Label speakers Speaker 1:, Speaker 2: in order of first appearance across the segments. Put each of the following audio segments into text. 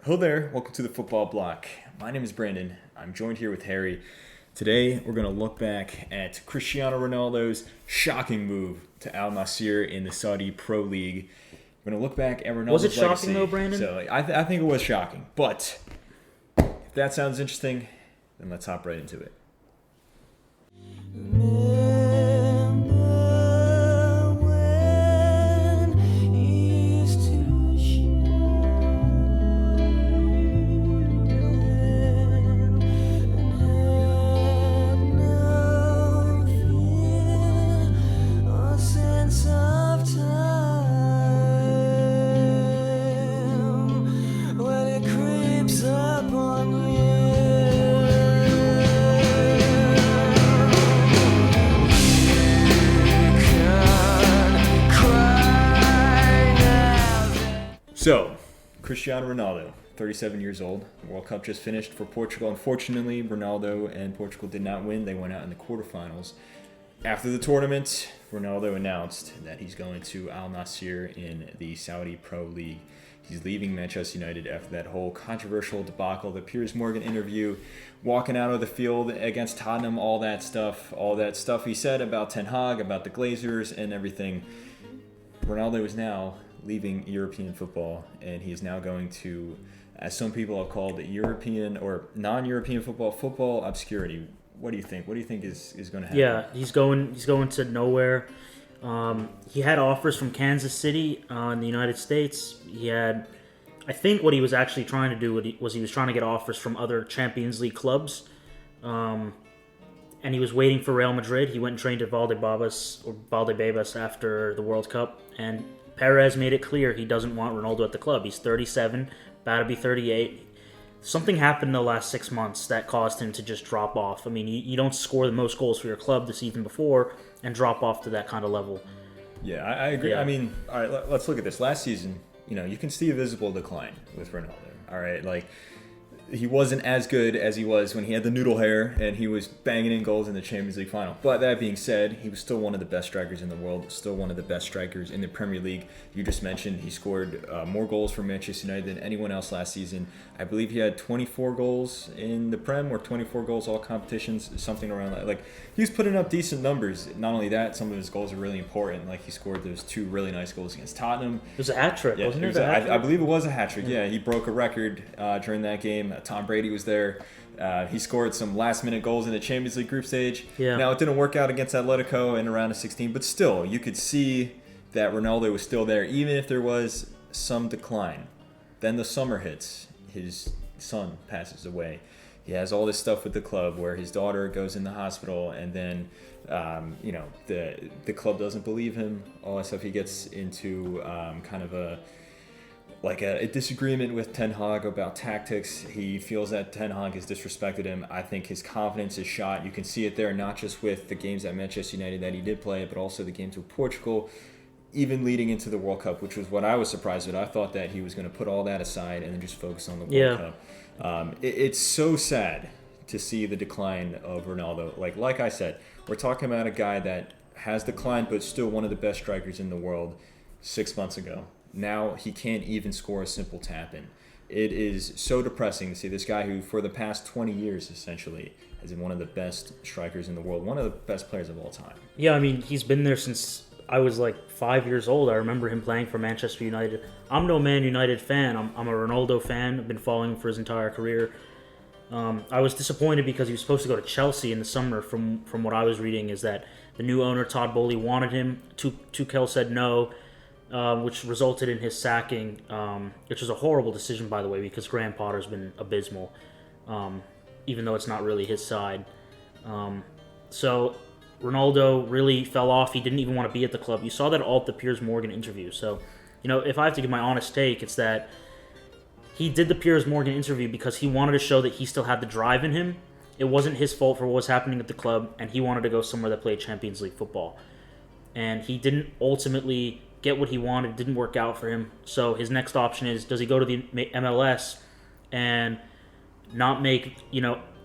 Speaker 1: Hello there, welcome to the Football Bloc. My name is Brandon. I'm joined here with Harry. Today we're going to look back at Cristiano Ronaldo's shocking move to Al-Nassr in the Saudi Pro League. We're going to look back at Ronaldo's
Speaker 2: Was it shocking
Speaker 1: legacy.
Speaker 2: though, Brandon?
Speaker 1: So I think it was shocking. But if that sounds interesting, then let's hop right into it. So, Cristiano Ronaldo, 37 years old. The World Cup just finished for Portugal. Unfortunately, Ronaldo and Portugal did not win. They went out in the quarterfinals. After the tournament, Ronaldo announced that he's going to Al-Nassr in the Saudi Pro League. He's leaving Manchester United after that whole controversial debacle, the Piers Morgan interview, walking out of the field against Tottenham, all that stuff he said about Ten Hag, about the Glazers and everything. Ronaldo is now leaving European football, and he is now going to, as some people have called it, European or non-European football obscurity. What do you think? What do you think is going to happen?
Speaker 2: Yeah, he's going to nowhere. He had offers from Kansas City in the United States. He had, I think what he was actually trying to do was he was trying to get offers from other Champions League clubs. And he was waiting for Real Madrid. He went and trained at Valdebebas after the World Cup, and Perez made it clear he doesn't want Ronaldo at the club. He's 37, about to be 38. Something happened in the last 6 months that caused him to just drop off. I mean, you don't score the most goals for your club the season before and drop off to that kind of level.
Speaker 1: Yeah, I agree.
Speaker 2: Yeah.
Speaker 1: I mean, all right, let's look at this. Last season, you can see a visible decline with Ronaldo. All right, like, he wasn't as good as he was when he had the noodle hair and he was banging in goals in the Champions League final. But that being said, he was still one of the best strikers in the world, still one of the best strikers in the Premier League. You just mentioned he scored more goals for Manchester United than anyone else last season. I believe he had 24 goals in the Prem, or 24 goals all competitions, something around that. Like, he was putting up decent numbers. Not only that, some of his goals are really important. Like, he scored those 2 really nice goals against Tottenham.
Speaker 2: It was a hat trick, wasn't it?
Speaker 1: I believe it was a hat trick. Yeah, he broke a record during that game. Tom Brady was there. He scored some last-minute goals in the Champions League group stage.
Speaker 2: Yeah. Now,
Speaker 1: it didn't work out against Atletico in a round of 16, but still, you could see that Ronaldo was still there, even if there was some decline. Then the summer hits. His son passes away. He has all this stuff with the club where his daughter goes in the hospital, and then the club doesn't believe him. All that stuff. He gets into kind of a disagreement with Ten Hag about tactics. He feels that Ten Hag has disrespected him. I think his confidence is shot. You can see it there, not just with the games at Manchester United that he did play, but also the games with Portugal, even leading into the World Cup, which was what I was surprised with. I thought that he was going to put all that aside and then just focus on the World Cup. It's so sad to see the decline of Ronaldo. Like I said, we're talking about a guy that has declined, but still one of the best strikers in the world 6 months ago. Now he can't even score a simple tap-in. It is so depressing to see this guy who, for the past 20 years, essentially, has been one of the best strikers in the world, one of the best players of all time.
Speaker 2: Yeah, I mean, he's been there since I was like 5 years old. I remember him playing for Manchester United. I'm no Man United fan. I'm a Ronaldo fan. I've been following him for his entire career. I was disappointed because he was supposed to go to Chelsea in the summer. From what I was reading, is that the new owner, Todd Bowley, wanted him. Tuchel said no. Which resulted in his sacking, which was a horrible decision, by the way, because Graham Potter's been abysmal, even though it's not really his side. So Ronaldo really fell off. He didn't even want to be at the club. You saw that all at the Piers Morgan interview. So, if I have to give my honest take, it's that he did the Piers Morgan interview because he wanted to show that he still had the drive in him. It wasn't his fault for what was happening at the club, and he wanted to go somewhere that played Champions League football. And he didn't ultimately get what he wanted. It didn't work out for him. So his next option is, does he go to the MLS and not make,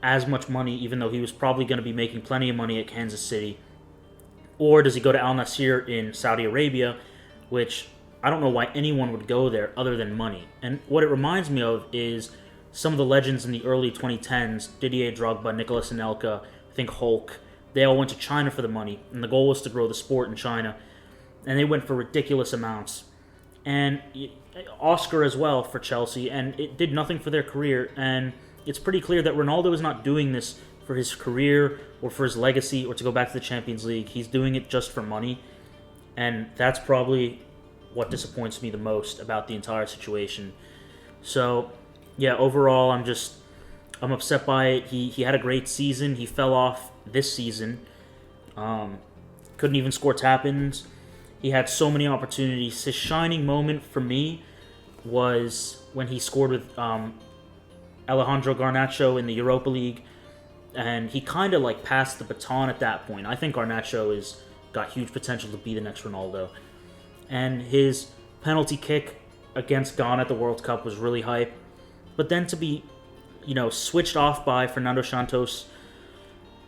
Speaker 2: as much money, even though he was probably going to be making plenty of money at Kansas City? Or does he go to Al-Nassr in Saudi Arabia, which I don't know why anyone would go there other than money. And what it reminds me of is some of the legends in the early 2010s, Didier Drogba, Nicolas Anelka, I think Hulk. They all went to China for the money, and the goal was to grow the sport in China. And they went for ridiculous amounts. And Oscar as well for Chelsea, and it did nothing for their career. And it's pretty clear that Ronaldo is not doing this for his career or for his legacy or to go back to the Champions League. He's doing it just for money. And that's probably what disappoints me the most about the entire situation. So, yeah, overall, I'm upset by it. He had a great season. He fell off this season. Couldn't even score tap-ins. He had so many opportunities. His shining moment for me was when he scored with Alejandro Garnacho in the Europa League, and he kind of like passed the baton at that point. I think Garnacho is got huge potential to be the next Ronaldo. And his penalty kick against Ghana at the World Cup was really hype. But then to be, switched off by Fernando Santos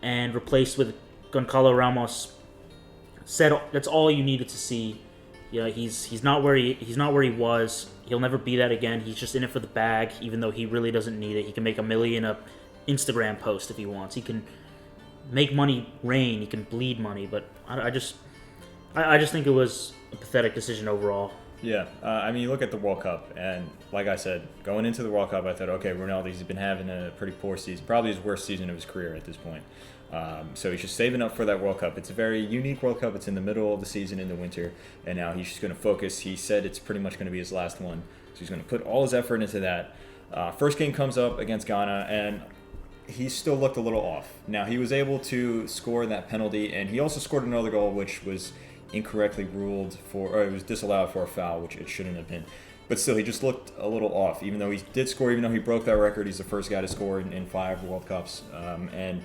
Speaker 2: and replaced with Goncalo Ramos, said that's all you needed to see. He's not where he was. He'll never be that again. He's just in it for the bag, even though he really doesn't need it. He can make $1 million a Instagram post if he wants. He can make money rain. He can bleed money. But I just think it was a pathetic decision overall.
Speaker 1: Yeah, you look at the World Cup, and like I said, going into the World Cup, I thought, okay, Ronaldo's been having a pretty poor season, probably his worst season of his career at this point. So he's just saving up for that World Cup. It's a very unique World Cup. It's in the middle of the season in the winter, and now he's just going to focus. He said it's pretty much going to be his last one, so he's going to put all his effort into that. First game comes up against Ghana, and he still looked a little off. Now, he was able to score that penalty, and he also scored another goal, which was incorrectly ruled or it was disallowed for a foul, which it shouldn't have been. But still, he just looked a little off, even though he did score, even though he broke that record. He's the first guy to score in 5 World Cups. And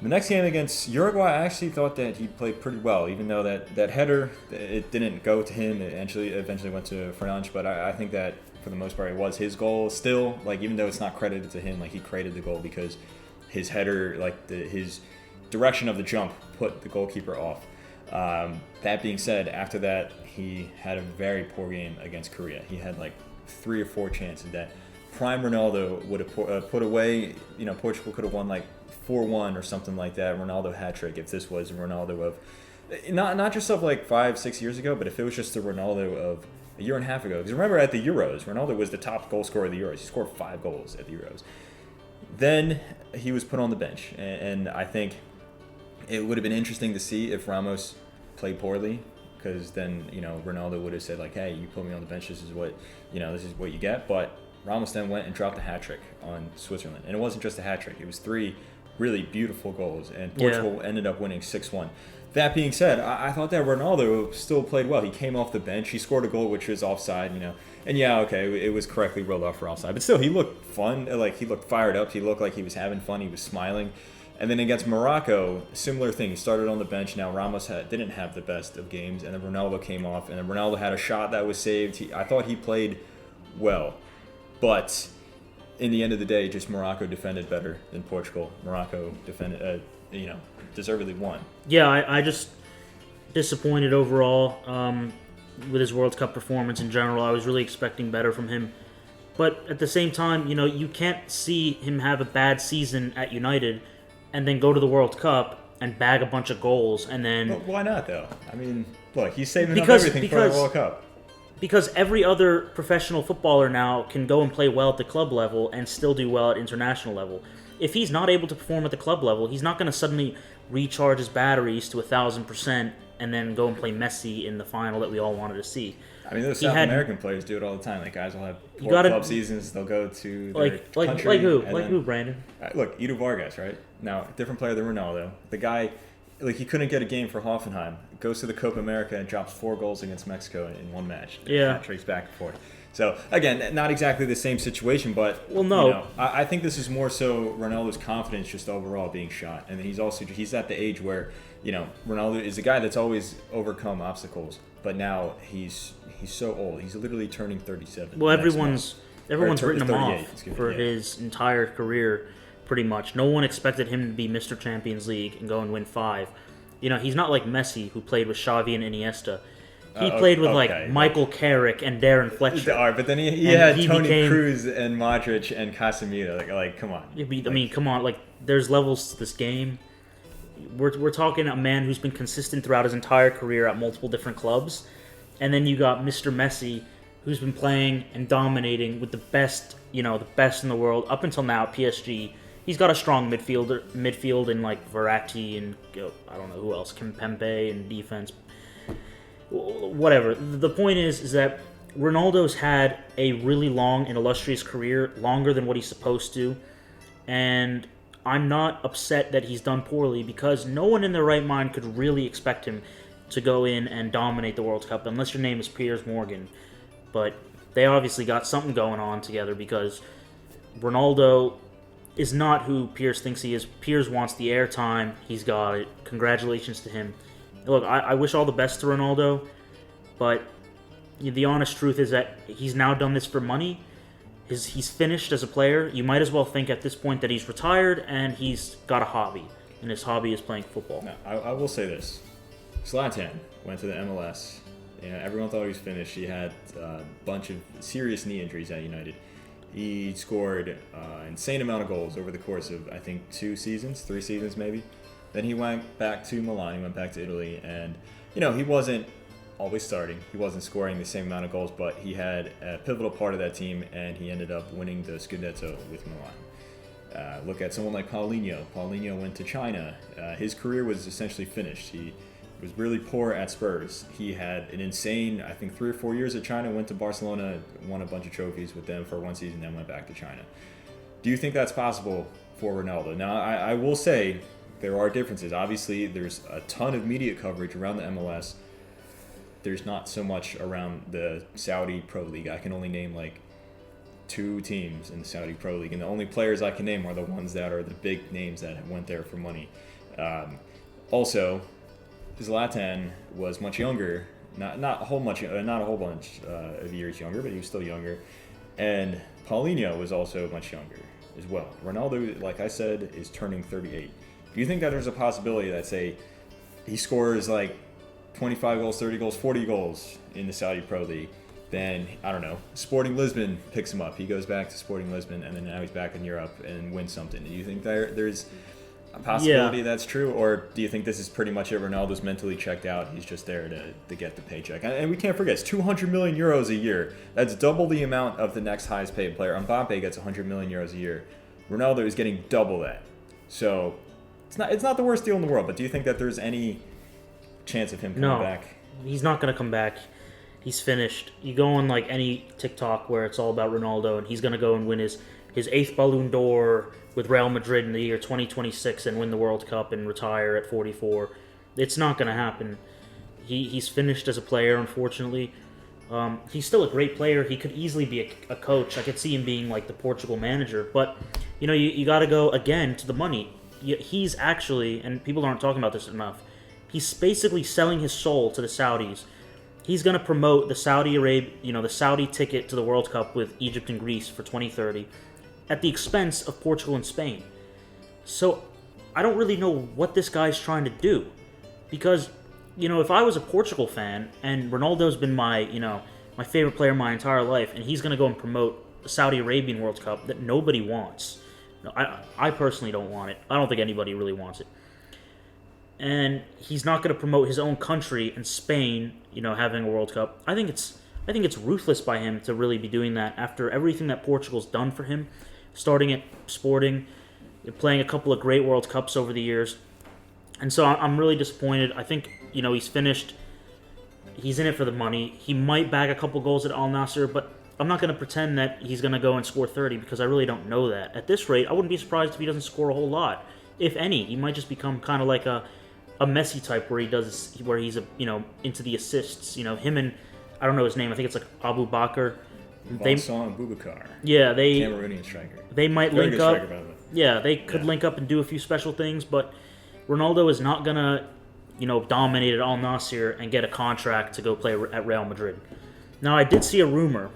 Speaker 1: the next game against Uruguay, I actually thought that he played pretty well, even though that header, it didn't go to him. It eventually went to Fernandes, but I think that for the most part, it was his goal. Still, even though it's not credited to him, he created the goal because his header, his direction of the jump put the goalkeeper off. That being said, after that, he had a very poor game against Korea. He had 3 or 4 chances that prime Ronaldo would have put away. Portugal could have won 4-1 or something like that. Ronaldo hat-trick if this was Ronaldo of not just of 5-6 years ago, but if it was just the Ronaldo of a year and a half ago. Because remember at the Euros, Ronaldo was the top goal scorer of the Euros. He scored 5 goals at the Euros. Then he was put on the bench, and I think it would have been interesting to see if Ramos played poorly, because then Ronaldo would have said hey, you put me on the bench. This is what you get. But Ramos then went and dropped a hat trick on Switzerland, and it wasn't just a hat trick. It was 3 really beautiful goals, and Portugal ended up winning 6-1. That being said, I thought that Ronaldo still played well. He came off the bench. He scored a goal which was offside, and it was correctly ruled off for offside. But still, he looked fun. He looked fired up. He looked like he was having fun. He was smiling. And then against Morocco, similar thing. He started on the bench. Now Ramos didn't have the best of games, and then Ronaldo came off, and then Ronaldo had a shot that was saved. I thought he played well, but in the end of the day, just Morocco defended better than Portugal. Morocco defended, deservedly won.
Speaker 2: Yeah, I just disappointed overall with his World Cup performance in general. I was really expecting better from him. But at the same time, you can't see him have a bad season at United and then go to the World Cup and bag a bunch of goals and then...
Speaker 1: But why not, though? Look, he's saving up everything for the World Cup.
Speaker 2: Because every other professional footballer now can go and play well at the club level and still do well at international level. If he's not able to perform at the club level, he's not going to suddenly recharge his batteries to 1,000% and then go and play Messi in the final that we all wanted to see.
Speaker 1: Those South American players do it all the time. Guys will have poor club seasons. They'll go to their country.
Speaker 2: Like who, Brandon?
Speaker 1: Look, Edu Vargas, right? Now, different player than Ronaldo. The guy, he couldn't get a game for Hoffenheim. Goes to the Copa America and drops 4 goals against Mexico in 1 match.
Speaker 2: Yeah.
Speaker 1: Tracks back and forth. So, again, not exactly the same situation, but I think this is more so Ronaldo's confidence just overall being shot. And he's at the age where, Ronaldo is a guy that's always overcome obstacles, but now he's so old. He's literally turning 37.
Speaker 2: Well, everyone's written him off for his entire career, pretty much. No one expected him to be Mr. Champions League and go and win 5. He's not like Messi, who played with Xavi and Iniesta. He played with
Speaker 1: okay.
Speaker 2: like Michael Carrick and Darren Fletcher.
Speaker 1: All right, but then he
Speaker 2: And
Speaker 1: had
Speaker 2: he
Speaker 1: Toni
Speaker 2: became-
Speaker 1: Kroos and Modric and Casemiro. Like, come on.
Speaker 2: I mean, come on, like there's levels to this game. We're talking a man who's been consistent throughout his entire career at multiple different clubs, and then you got Mr. Messi, who's been playing and dominating with the best in the world up until now at PSG. He's got a strong midfield in like Verratti and I don't know who else, Kimpembe in defense. Whatever. The point is that Ronaldo's had a really long and illustrious career, longer than what he's supposed to, and I'm not upset that he's done poorly because no one in their right mind could really expect him to go in and dominate the World Cup unless your name is Piers Morgan. But they obviously got something going on together because Ronaldo is not who Piers thinks he is. Piers wants the airtime. He's got it. Congratulations to him. Look, I wish all the best to Ronaldo, but the honest truth is that he's now done this for money. He's finished as a player. You might as well think at this point that he's retired and he's got a hobby, and his hobby is playing football.
Speaker 1: Now, I will say this. Zlatan went to the MLS. Everyone thought he was finished. He had a bunch of serious knee injuries at United. He scored an insane amount of goals over the course of, I think, 3 seasons maybe. Then he went back to Milan, he went back to Italy, and, he wasn't always starting. He wasn't scoring the same amount of goals, but he had a pivotal part of that team, and he ended up winning the Scudetto with Milan. Look at someone like Paulinho. Paulinho went to China. His career was essentially finished. He was really poor at Spurs. He had an insane, I think, 3 or 4 years at China, went to Barcelona, won a bunch of trophies with them for 1 season, then went back to China. Do you think that's possible for Ronaldo? Now, I will say there are differences. Obviously, there's a ton of media coverage around the MLS. There's not so much around the Saudi Pro League. I can only name like 2 teams in the Saudi Pro League, and the only players I can name are the ones that are the big names that went there for money. Also, Zlatan was much younger, not a whole bunch of years younger, but he was still younger. And Paulinho was also much younger as well. Ronaldo, like I said, is turning 38. Do you think that there's a possibility that, say, he scores like 25 goals, 30 goals, 40 goals in the Saudi Pro League, then, I don't know, Sporting Lisbon picks him up. He goes back to Sporting Lisbon, and then now he's back in Europe and wins something. Do you think there's a possibility that's true, or do you think this is pretty much it? Ronaldo's mentally checked out. He's just there to get the paycheck. And we can't forget, it's 200 million euros a year. That's double the amount of the next highest paid player. Mbappe gets 100 million euros a year. Ronaldo is getting double that. So it's not the worst deal in the world, but do you think that there's any chance of him coming back?
Speaker 2: No, he's not going to come back. He's finished. You go on like any TikTok where it's all about Ronaldo, and he's going to go and win his 8th Ballon d'Or with Real Madrid in the year 2026 and win the World Cup and retire at 44. It's not going to happen. He's finished as a player, unfortunately. He's still a great player. He could easily be a coach. I could see him being like the Portugal manager. But, you got to go, again, to the money. He's actually, and people aren't talking about this enough, he's basically selling his soul to the Saudis. He's going to promote the the Saudi ticket to the World Cup with Egypt and Greece for 2030 at the expense of Portugal and Spain. So I don't really know what this guy's trying to do, because if I was a Portugal fan and Ronaldo's been my favorite player my entire life, and he's going to go and promote the Saudi Arabian World Cup that nobody wants. I personally don't want it. I don't think anybody really wants it. And he's not going to promote his own country and Spain, having a World Cup. I think it's ruthless by him to really be doing that after everything that Portugal's done for him, starting at Sporting, playing a couple of great World Cups over the years. And so I'm really disappointed. I think, he's finished. He's in it for the money. He might bag a couple goals at Al-Nassr, but I'm not going to pretend that he's going to go and score 30 because I really don't know that. At this rate, I wouldn't be surprised if he doesn't score a whole lot. If any, he might just become kind of like a Messi type where he's into the assists. Him and, I don't know his name, I think it's like Abu Bakr.
Speaker 1: Vincent Boubacar.
Speaker 2: Yeah,
Speaker 1: Cameroonian striker.
Speaker 2: They might
Speaker 1: Very
Speaker 2: link
Speaker 1: good
Speaker 2: up.
Speaker 1: striker, by the way.
Speaker 2: Yeah, they could link up and do a few special things, but Ronaldo is not gonna, dominate at Al Nassr and get a contract to go play at Real Madrid. Now, I did see a rumor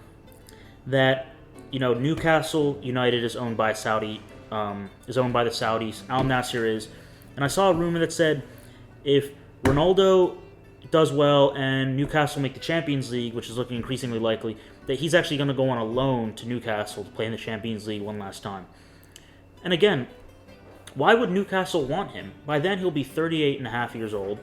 Speaker 2: that Newcastle United is owned by the Saudis. Al Nassr is, and I saw a rumor that said if Ronaldo does well and Newcastle make the Champions League, which is looking increasingly likely, that he's actually going to go on a loan to Newcastle to play in the Champions League one last time. And again, why would Newcastle want him? By then, he'll be 38 and a half years old.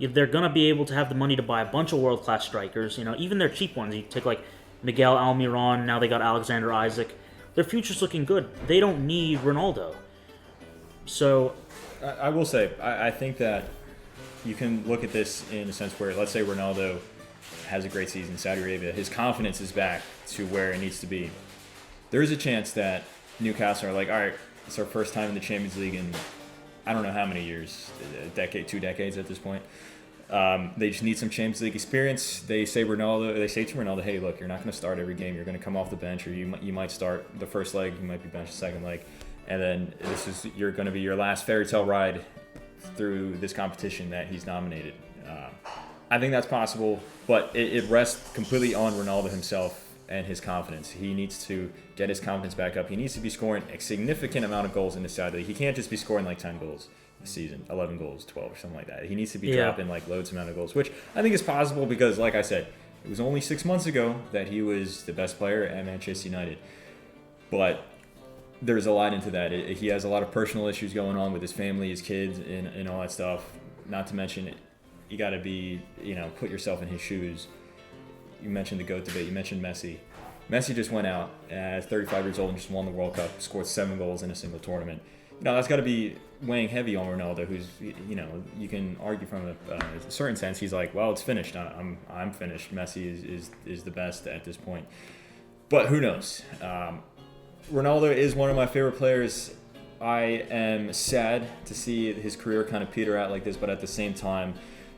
Speaker 2: If they're going to be able to have the money to buy a bunch of world-class strikers, even their cheap ones. You take like Miguel Almiron, now they got Alexander Isaac. Their future's looking good. They don't need Ronaldo. So,
Speaker 1: I will say, I think that you can look at this in a sense where, let's say Ronaldo has a great season in Saudi Arabia, his confidence is back to where it needs to be. There is a chance that Newcastle are like, all right, it's our first time in the Champions League in I don't know how many years, a decade, 2 decades at this point. They just need some Champions League experience. They say to Ronaldo, hey, look, you're not going to start every game. You're going to come off the bench, or you might start the first leg, you might be benched the second leg, and then you're going to be your last fairy tale ride through this competition that he's nominated. I think that's possible, but it rests completely on Ronaldo himself and his confidence. He needs to get his confidence back up. He needs to be scoring a significant amount of goals in the Saudi League. He can't just be scoring like 10 goals a season, 11 goals, 12 or something like that. He needs to be dropping like loads amount of goals, which I think is possible because, like I said, it was only 6 months ago that he was the best player at Manchester United. But there's a lot into that. He has a lot of personal issues going on with his family, his kids, and all that stuff. Not to mention, you got to be, put yourself in his shoes. You mentioned the GOAT debate. You mentioned Messi. Messi just went out at 35 years old and just won the World Cup, scored 7 goals in a single tournament. That's got to be weighing heavy on Ronaldo, who's, you can argue from a certain sense. He's like, well, it's finished. I'm finished. Messi is the best at this point. But who knows? Ronaldo is one of my favorite players. I am sad to see his career kind of peter out like this, but at the same time,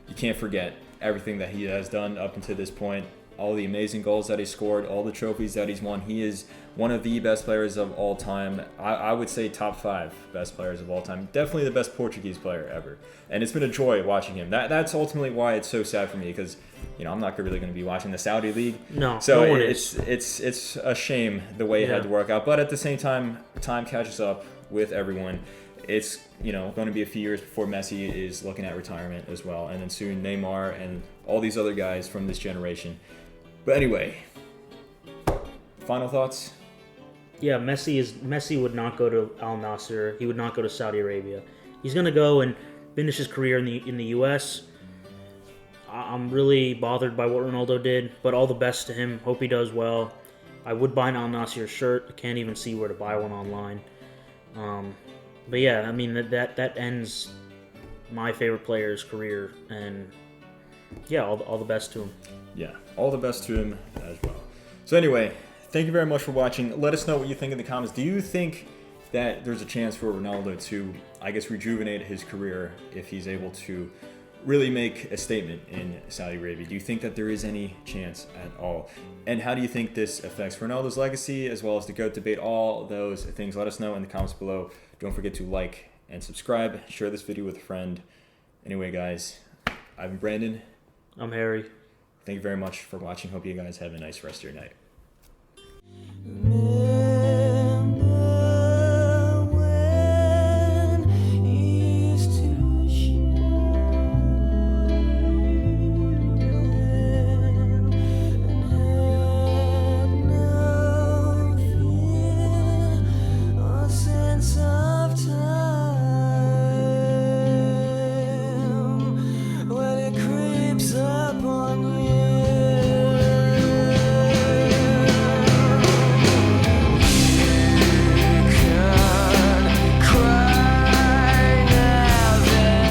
Speaker 1: you can't forget everything that he has done up until this point. All the amazing goals that he scored, all the trophies that he's won. He is one of the best players of all time. I would say top 5 best players of all time. Definitely the best Portuguese player ever. And it's been a joy watching him. That's ultimately why it's so sad for me because, I'm not really going to be watching the Saudi League.
Speaker 2: No,
Speaker 1: so
Speaker 2: no one
Speaker 1: it's a shame the way it had to work out. But at the same time catches up with everyone. It's going to be a few years before Messi is looking at retirement as well. And then soon Neymar and all these other guys from this generation. But anyway, final thoughts?
Speaker 2: Yeah, Messi would not go to Al-Nassr. He would not go to Saudi Arabia. He's going to go and finish his career in the U.S. I'm really bothered by what Ronaldo did, but all the best to him. Hope he does well. I would buy an Al-Nassr shirt. I can't even see where to buy one online. But yeah, I mean that ends my favorite player's career, and yeah, all the best to him.
Speaker 1: Yeah, all the best to him as well. So anyway, thank you very much for watching. Let us know what you think in the comments. Do you think that there's a chance for Ronaldo to, rejuvenate his career if he's able to really make a statement in Saudi Arabia? Do you think that there is any chance at all? And how do you think this affects Ronaldo's legacy as well as the GOAT debate? All those things, let us know in the comments below. Don't forget to like and subscribe. Share this video with a friend. Anyway, guys, I've been Brandon.
Speaker 2: I'm Harry.
Speaker 1: Thank you very much for watching. Hope you guys have a nice rest of your night.